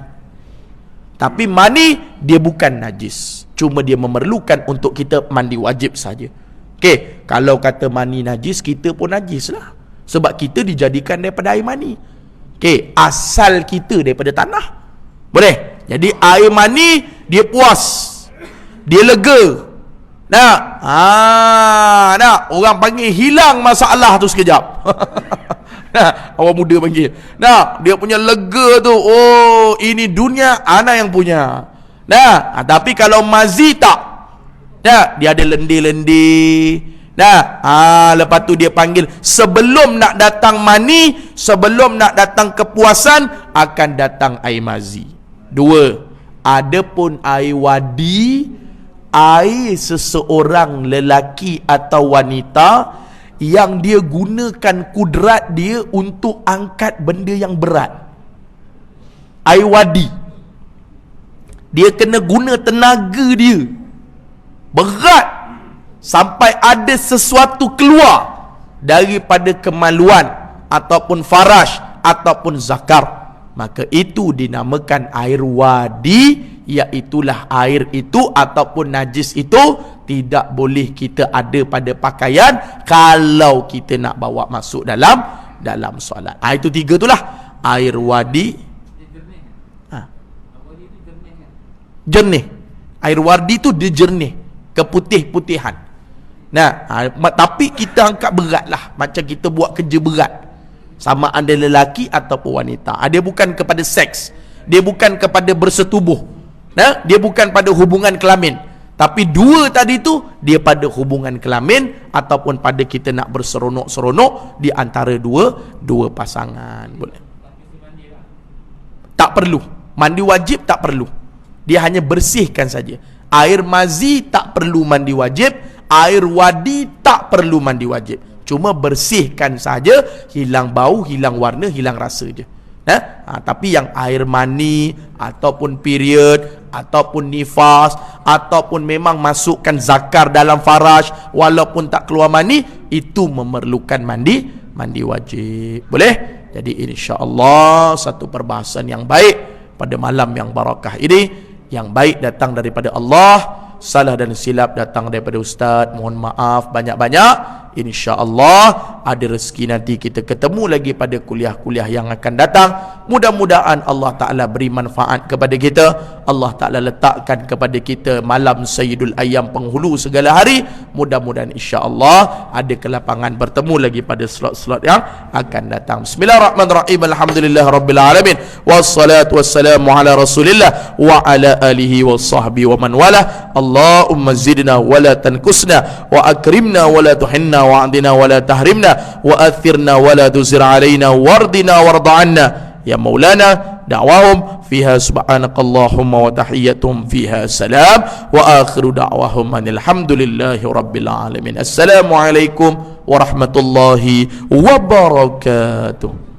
[SPEAKER 1] Tapi mani dia bukan najis, cuma dia memerlukan untuk kita mandi wajib saja. Okey, kalau kata mani najis, kita pun najis lah, sebab kita dijadikan daripada air mani. Okey, asal kita daripada tanah. Boleh? Jadi air mani dia puas, dia lega. Nah, orang panggil hilang masalah tu sekejap. Orang muda panggil. Nah, dia punya lega tu, oh, ini dunia anak yang punya. Nah, tapi kalau mazi tak. Nah, dia ada lendir-lendir. Nah, lepas tu dia panggil sebelum nak datang mani, sebelum nak datang kepuasan, akan datang air mazi. Dua. Adapun air wadi, air seseorang lelaki atau wanita yang dia gunakan kudrat dia untuk angkat benda yang berat. Air wadi, dia kena guna tenaga dia berat sampai ada sesuatu keluar daripada kemaluan ataupun farash ataupun zakar, maka itu dinamakan air wadi. Iaitulah air itu ataupun najis itu tidak boleh kita ada pada pakaian kalau kita nak bawa masuk dalam solat. Itu tiga itulah. Air wadi, jernih. Air wadi tu dia jernih, keputih-putihan. Nah, tapi kita angkat berat lah, macam kita buat kerja berat, sama ada lelaki ataupun wanita. Dia bukan kepada seks, dia bukan kepada bersetubuh. Nah, dia bukan pada hubungan kelamin, tapi dua tadi tu dia pada hubungan kelamin ataupun pada kita nak berseronok-seronok di antara dua pasangan. Boleh? Tak perlu. Mandi wajib tak perlu. Dia hanya bersihkan saja. Air mazi tak perlu mandi wajib, air wadi tak perlu mandi wajib. Cuma bersihkan saja, hilang bau, hilang warna, hilang rasa je. Tapi yang air mani ataupun period ataupun nifas ataupun memang masukkan zakar dalam farash walaupun tak keluar mani, itu memerlukan mandi wajib. Boleh? Jadi insya-Allah satu perbahasan yang baik pada malam yang barakah ini. Yang baik datang daripada Allah, salah dan silap datang daripada ustaz. Mohon maaf banyak-banyak. InsyaAllah ada rezeki nanti kita ketemu lagi pada kuliah-kuliah yang akan datang. Mudah-mudahan Allah Ta'ala beri manfaat kepada kita. Allah Ta'ala letakkan kepada kita malam Sayyidul Ayyam, penghulu segala hari. Mudah-mudahan insyaAllah ada kelapangan bertemu lagi pada slot-slot yang akan datang. Bismillahirrahmanirrahim. Alhamdulillah Rabbil Alamin. Wassalatu wassalamu ala Rasulillah wa ala alihi wa sahbihi wa man wala. Allahumma zidna wa la tankusna wa akrimna wa la tuhinna wa'adina wa la tahrimna wa athirna wa la tuzir alaina wardina warda'anna ya maulana. Da'wahum fiha subhanakallahumma wa tahiyyatuhum fiha salam wa akhiru da'wahum alhamdulillahi rabbil alamin. Assalamualaikum warahmatullahi wabarakatuh.